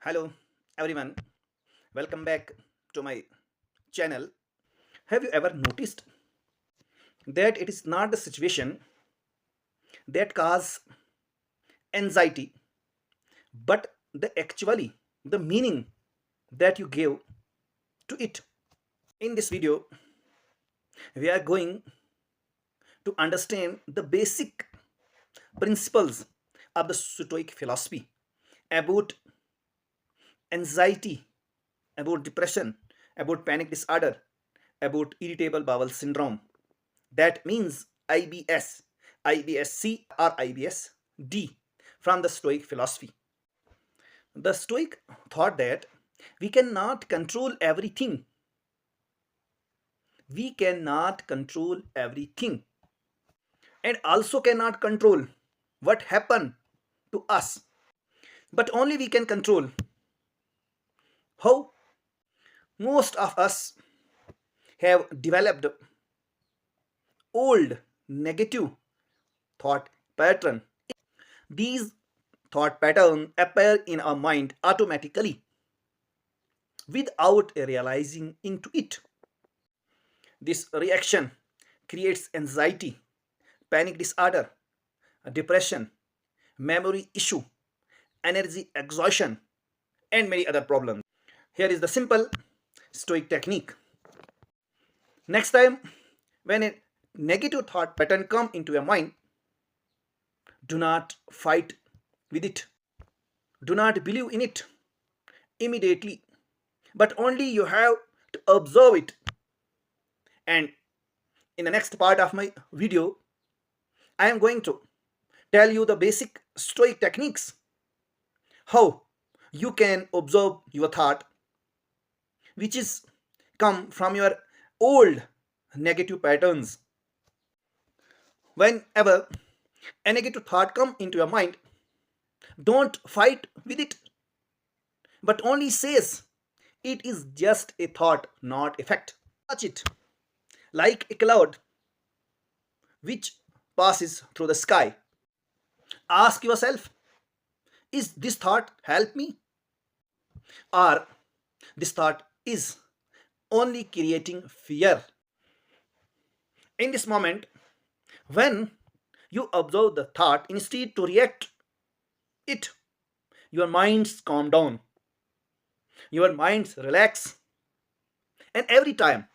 Hello everyone, welcome back to my channel. Have you ever noticed that it is not the situation that cause anxiety, but the meaning that you give to it? In this video, we are going to understand the basic principles of the Stoic philosophy about anxiety, about depression, about panic disorder, about irritable bowel syndrome. That means IBS, IBS-C or IBS-D from the Stoic philosophy. The Stoic thought that we cannot control everything. We cannot control everything and also cannot control what happened to us. But only we can control how most of us have developed old negative thought pattern. These thought patterns appear in our mind automatically without realizing into it. This reaction creates anxiety, panic disorder, depression, memory issue, energy exhaustion, and many other problems. Here is the simple Stoic technique. Next time when a negative thought pattern come into your mind, do not fight with it. Do not believe in it immediately, but only you have to observe it. And in the next part of my video, I am going to tell you the basic Stoic techniques, how you can observe your thought which is come from your old negative patterns. Whenever a negative thought come into your mind, don't fight with it, but only says it is just a thought, not a fact. Watch it like a cloud which passes through the sky. Ask yourself, is this thought help me, or this thought is only creating fear? In this moment, when you observe the thought instead to react it, your minds calm down, your minds relax, and every time,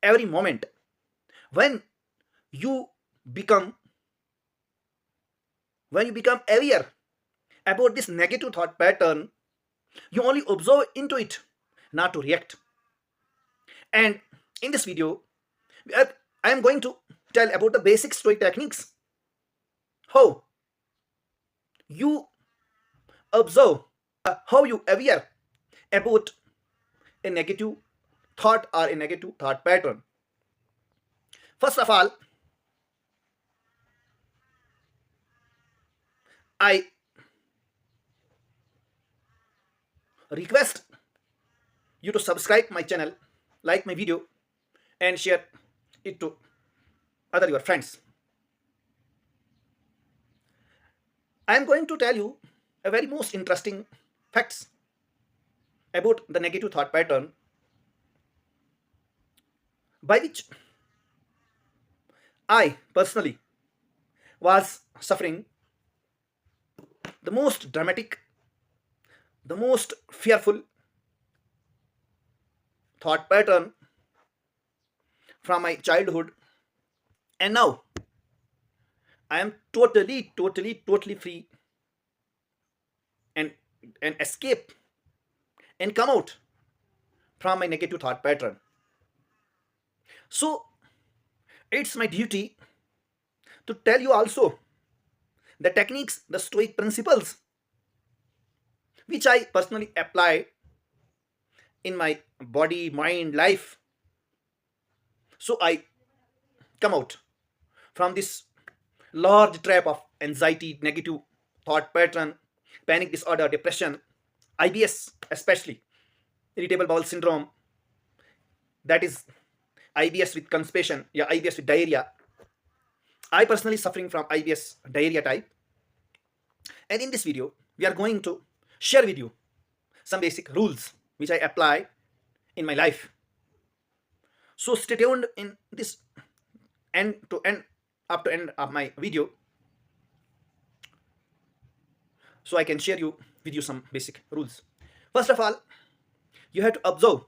every moment, when you become aware about this negative thought pattern, you only observe into it, not to react. And in this video, I am going to tell about the basic Stoic techniques, how you observe, how you aware about a negative thought or a negative thought pattern. First of all, I request you to subscribe my channel, like my video, and share it to other your friends. I am going to tell you a very most interesting facts about the negative thought pattern, by which I personally was suffering the most dramatic, the most fearful thought pattern from my childhood, and now I am totally free and escape and come out from my negative thought pattern. So it's my duty to tell you also the techniques, the Stoic principles, which I personally apply in my body, mind, life. So I come out from this large trap of anxiety, negative thought pattern, panic disorder, depression, IBS, especially irritable bowel syndrome, that is IBS with constipation, yeah, IBS with diarrhea. I personally suffering from IBS diarrhea type, and in this video we are going to share with you some basic rules which I apply in my life. So stay tuned in this end to end, up to end of my video, so I can share you with you some basic rules. First of all, you have to observe,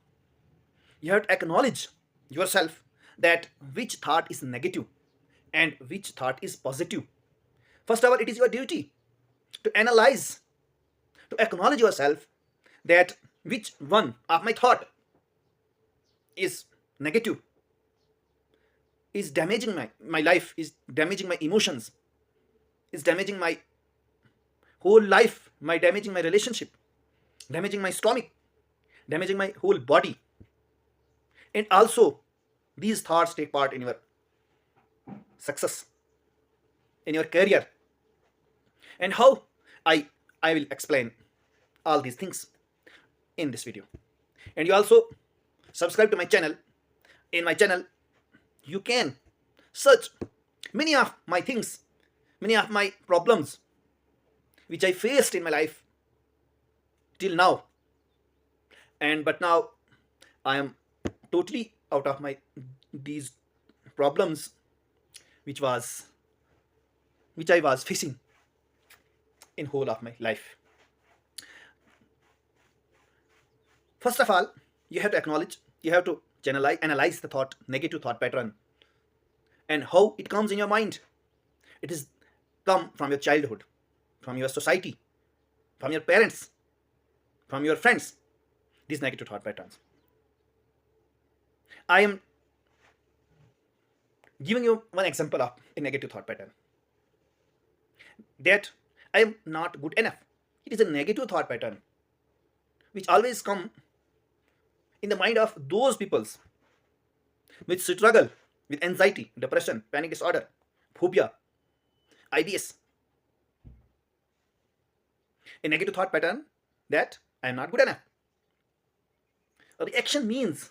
you have to acknowledge yourself that which thought is negative and which thought is positive. First of all, it is your duty to analyze, to acknowledge yourself that which one of my thought is negative, is damaging my life, is damaging my emotions, is damaging my whole life, my damaging my relationship, damaging my stomach, damaging my whole body. And also these thoughts take part in your success, in your career. And how I will explain all these things in this video. And you also subscribe to my channel. In my channel you can search many of my things, many of my problems which I faced in my life till now. And but now I am totally out of my these problems which I was facing in whole of my life. First of all, you have to acknowledge, you have to analyze the thought, negative thought pattern, and how it comes in your mind. It is come from your childhood, from your society, from your parents, from your friends, these negative thought patterns. I am giving you one example of a negative thought pattern, that I am not good enough. It is a negative thought pattern which always come in the mind of those peoples which struggle with anxiety, depression, panic disorder, phobia, IBS. A negative thought pattern that I am not good enough. A reaction means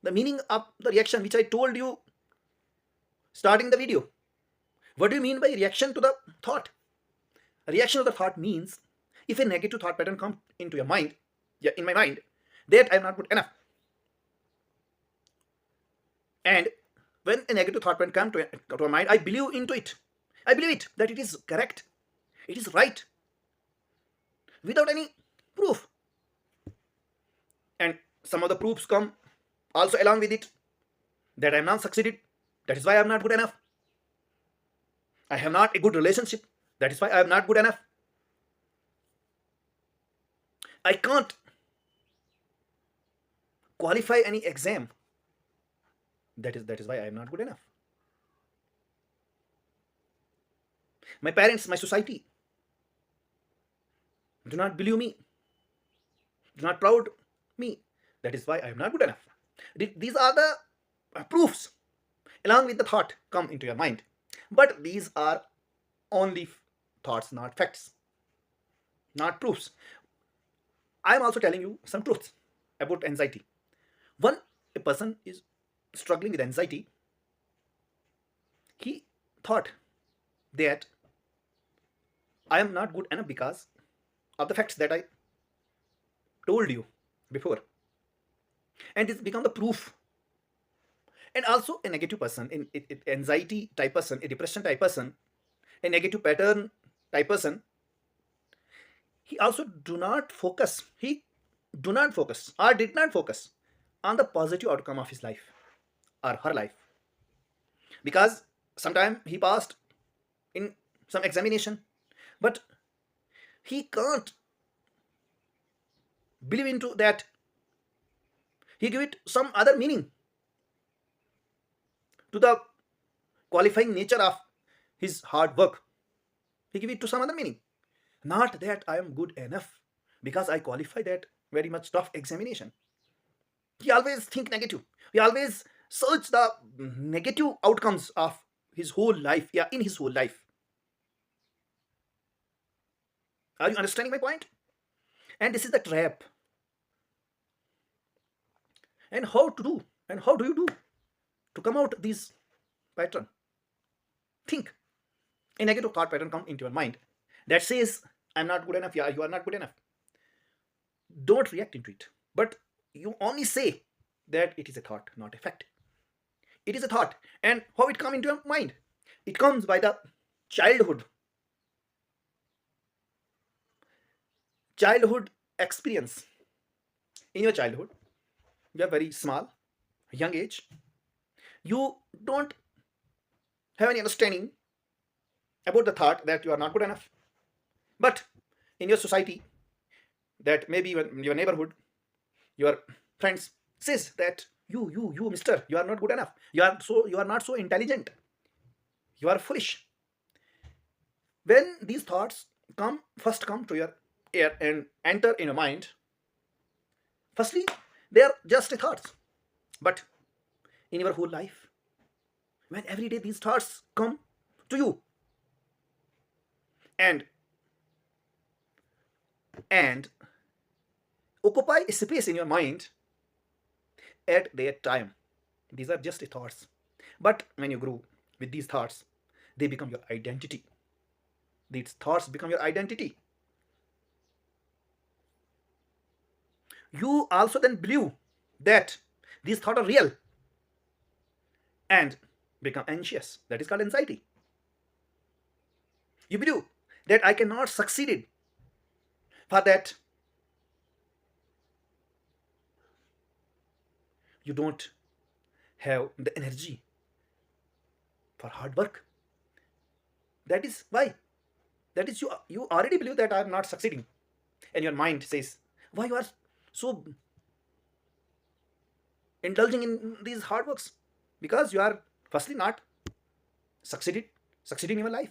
the meaning of the reaction which I told you starting the video. What do you mean by reaction to the thought? A reaction to the thought means if a negative thought pattern comes into your mind, in my mind, that I am not good enough. And when a negative thought pattern comes to my mind, I believe into it. I believe it, that it is correct, it is right, without any proof. And some of the proofs come also along with it, that I am not succeeded, that is why I am not good enough. I have not a good relationship, that is why I am not good enough. I can't qualify any exam, that is why I am not good enough. My parents, my society do not believe me, do not proud me, that is why I am not good enough. These are the proofs along with the thought come into your mind. But these are only thoughts, not facts, not proofs. I am also telling you some truths about anxiety. When a person is struggling with anxiety, he thought that I am not good enough because of the facts that I told you before. And it's become the proof. And also a negative person, in anxiety type person, a depression type person, a negative pattern type person, he also do not focus or did not focus on the positive outcome of his life or her life. Because sometime he passed in some examination, but he can't believe into that. He give it some other meaning to the qualifying nature of his hard work. He give it to some other meaning. Not that I am good enough because I qualify that very much tough examination. He always think negative. He always search the negative outcomes of his whole life. Yeah, in his whole life. Are you understanding my point? And this is the trap. And how to do? And how do you do to come out this pattern? Think. A negative thought pattern come into your mind that says, I'm not good enough. Yeah, you are not good enough. Don't react into it. But you only say that it is a thought, not a fact. It is a thought. And how it come into your mind? It comes by the childhood. Childhood experience. In your childhood, you are very small, young age. You don't have any understanding about the thought that you are not good enough. But in your society, that maybe your neighborhood, your friends says that you, mister, you are not good enough. You are not so intelligent. You are foolish. When these thoughts come to your ear and enter in your mind, firstly, they are just thoughts. But in your whole life, when every day these thoughts come to you and and occupy a space in your mind at their time, these are just thoughts. But when you grow with these thoughts, they become your identity. These thoughts become your identity. You also then believe that these thoughts are real and become anxious. That is called anxiety. You believe that I cannot succeed. For that, you don't have the energy for hard work. That is why. That is you already believe that I am not succeeding. And your mind says, why you are so indulging in these hard works? Because you are firstly not succeeding in your life.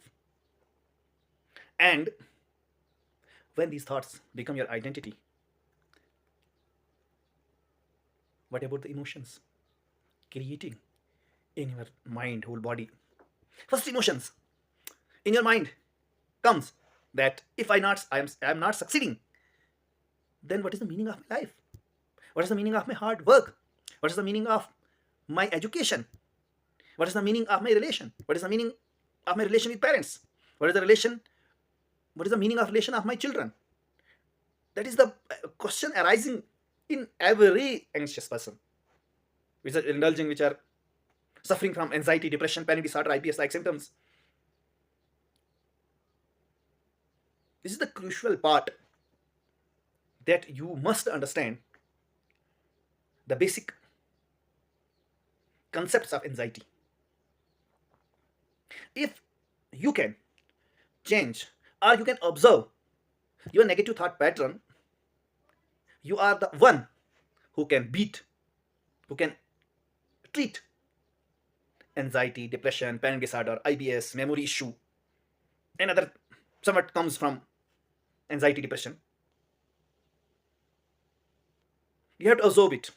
And when these thoughts become your identity, what about the emotions creating in your mind, whole body? First emotions in your mind comes that if I am not succeeding, then what is the meaning of my life? What is the meaning of my hard work? What is the meaning of my education? What is the meaning of my relation? What is the meaning of my relation with parents? What is the relation? What is the meaning of relation of my children? That is the question arising in every anxious person, which are indulging, which are suffering from anxiety, depression, panic disorder, IBS-like symptoms. This is the crucial part that you must understand the basic concepts of anxiety. If you can change or you can observe your negative thought pattern, you are the one who can who can treat anxiety, depression, panic disorder, IBS, memory issue, and other somewhat comes from anxiety, depression. You have to absorb it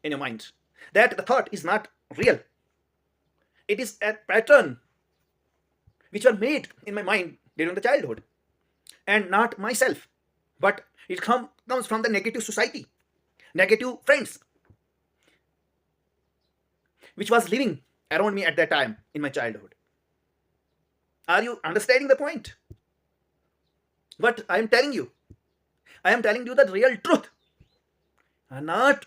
in your mind that the thought is not real. It is a pattern which were made in my mind during the childhood and not myself. But it comes from the negative society, negative friends, which was living around me at that time in my childhood. Are you understanding the point? What I am telling you? I am telling you the real truth. Not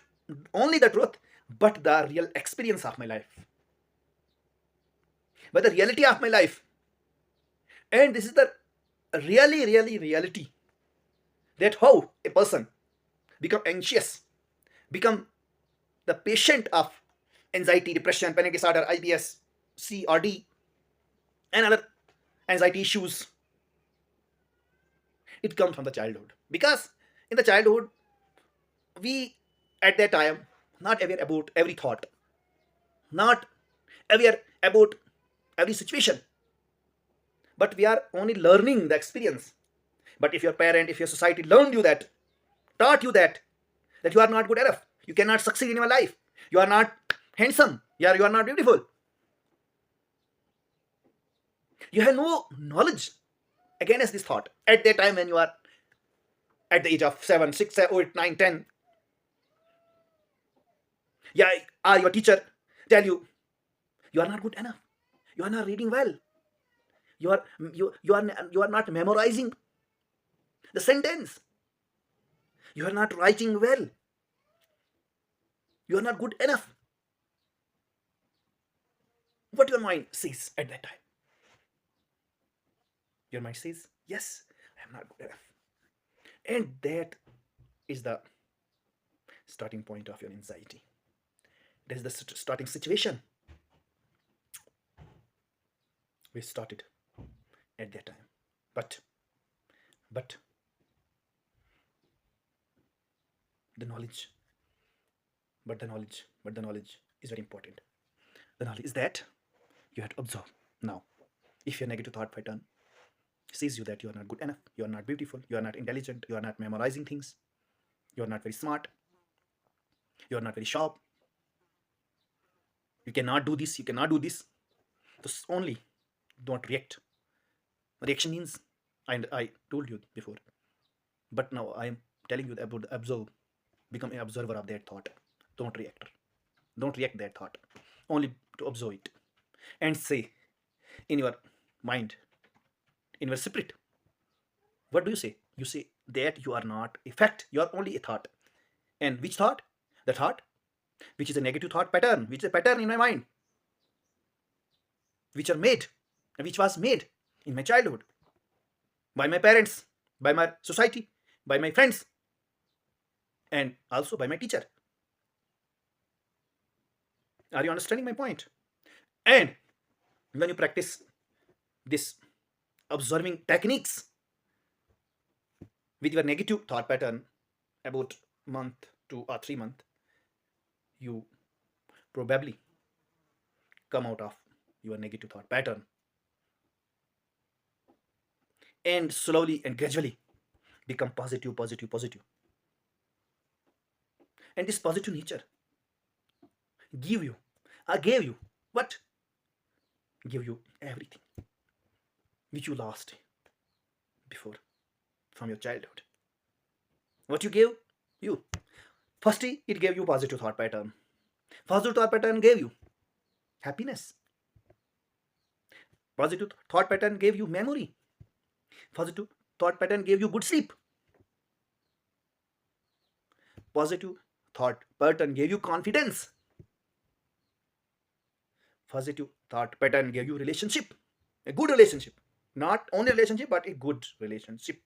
only the truth, but the real experience of my life. But the reality of my life. And this is the really reality. That how a person become anxious, become the patient of anxiety, depression, panic disorder, IBS-C or D, and other anxiety issues. It comes from the childhood. Because in the childhood, we at that time not aware about every thought, not aware about every situation, but we are only learning the experience. But if your parent, if your society learned you that, taught you that you are not good enough, you cannot succeed in your life, you are not handsome, you are not beautiful, you have no knowledge against this thought at that time when you are at the age of 7, 6, 8, 9, 10. Yeah, your teacher tell you you are not good enough, you are not reading well, you are not memorizing, The sentence, you are not writing well, you are not good enough. What your mind says at that time? Your mind says, yes, I am not good enough. And that is the starting point of your anxiety. That is the starting situation. We started at that time. But the knowledge, but the knowledge is very important. The knowledge is that you have to observe. Now, if your negative thought pattern sees you that you are not good enough, you are not beautiful, you are not intelligent, you are not memorizing things, you are not very smart, you are not very sharp, you cannot do this, you cannot do this, just only don't react. Reaction means, and I told you before, but now I am telling you about the observe. Become an observer of that thought. Don't react. Don't react that thought. Only to observe it. And say in your mind, in your spirit, what do you say? You say that you are not a fact, you are only a thought. And which thought? The thought which is a negative thought pattern, which is a pattern in my mind, which are made, which was made in my childhood by my parents, by my society, by my friends, and also by my teacher. Are you understanding my point? And when you practice this observing techniques with your negative thought pattern about month 2 or 3 months, you probably come out of your negative thought pattern and slowly and gradually become positive, positive, positive. And this positive nature give you, gave you what? Give you everything which you lost before from your childhood. What you gave you? Firstly, it gave you positive thought pattern. Positive thought pattern gave you happiness. Positive thought pattern gave you memory. Positive thought pattern gave you good sleep. Positive thought pattern gave you confidence. Positive thought pattern gave you relationship. A good relationship. Not only relationship, but a good relationship.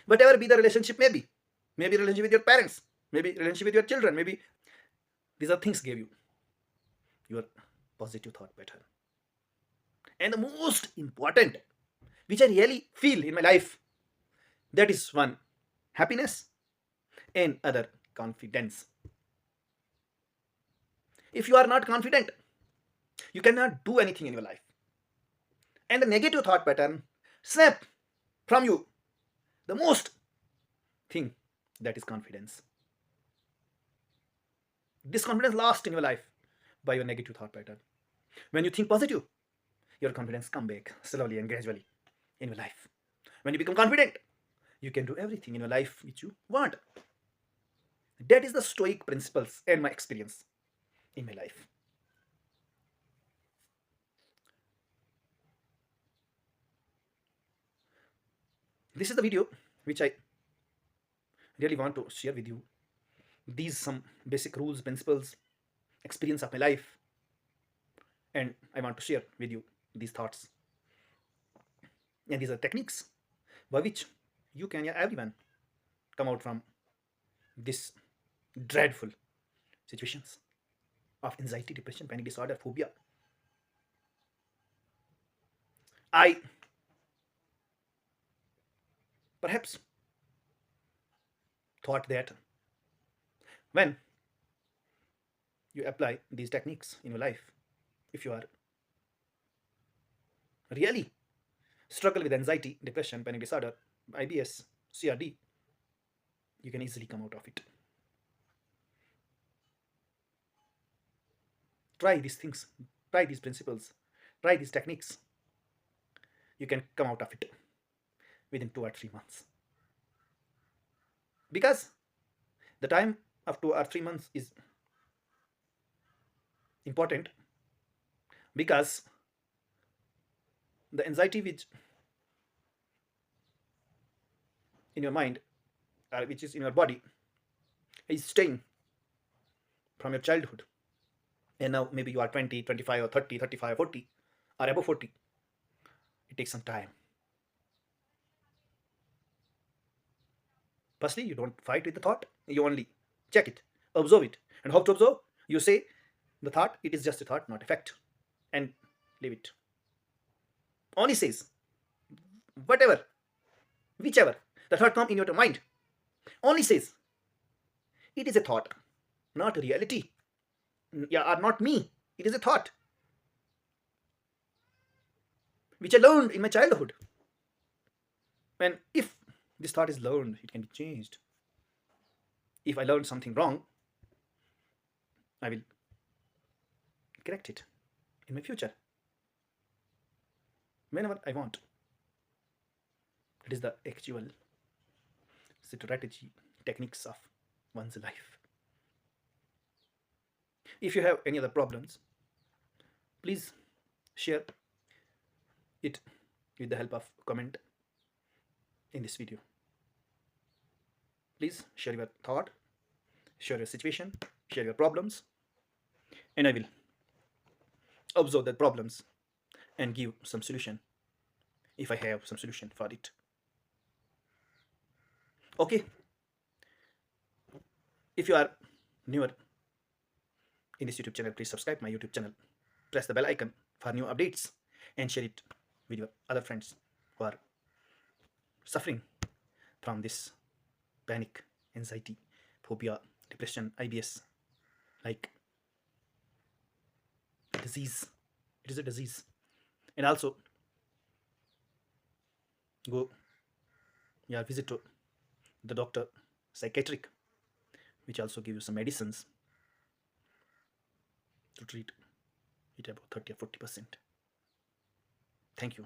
Whatever be the relationship may be. Maybe relationship with your parents. Maybe relationship with your children. Maybe these are things gave you your positive thought pattern. And the most important, which I really feel in my life, that is one, happiness, and other, confidence. If you are not confident, you cannot do anything in your life. And the negative thought pattern snap from you the most thing, that is confidence. This confidence lost in your life by your negative thought pattern. When you think positive, your confidence come back slowly and gradually in your life. When you become confident, you can do everything in your life which you want. That is the Stoic principles and my experience in my life. This is the video which I really want to share with you. These some basic rules, principles, experience of my life, and I want to share with you these thoughts. And these are techniques by which you can, yeah, everyone, come out from this dreadful situations of anxiety, depression, panic disorder, phobia. I perhaps thought that when you apply these techniques in your life, if you are really struggle with anxiety, depression, panic disorder, IBS, CRD, you can easily come out of it. Try these things, try these principles, try these techniques. You can come out of it within 2 or 3 months. Because the time of 2 or 3 months is important, because the anxiety which in your mind, or which is in your body, is staying from your childhood. And now maybe you are 20, 25, or 30, 35, 40, or above 40. It takes some time. Firstly, you don't fight with the thought, you only check it, observe it. And how to observe? You say the thought, it is just a thought, not a fact, and leave it. Only says whatever, whichever the thought come in your mind, only says it is a thought, not a reality. Yeah, or not me. It is a thought which I learned in my childhood. And if this thought is learned, it can be changed. If I learned something wrong, I will correct it in my future whenever I want. It is the actual strategy, techniques of one's life. If you have any other problems, please share it with the help of comment in this video. Please share your thought, share your situation, share your problems, and I will observe the problems and give some solution if I have some solution for it. Okay. If you are newer in this YouTube channel, please subscribe my YouTube channel. Press the bell icon for new updates and share it with your other friends who are suffering from this panic, anxiety, phobia, depression, IBS, like disease. It is a disease. And also go, yeah, visit to the doctor, psychiatric, which also give you some medicines to treat it about 30 or 40%. Thank you.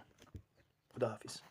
Khuda Hafiz.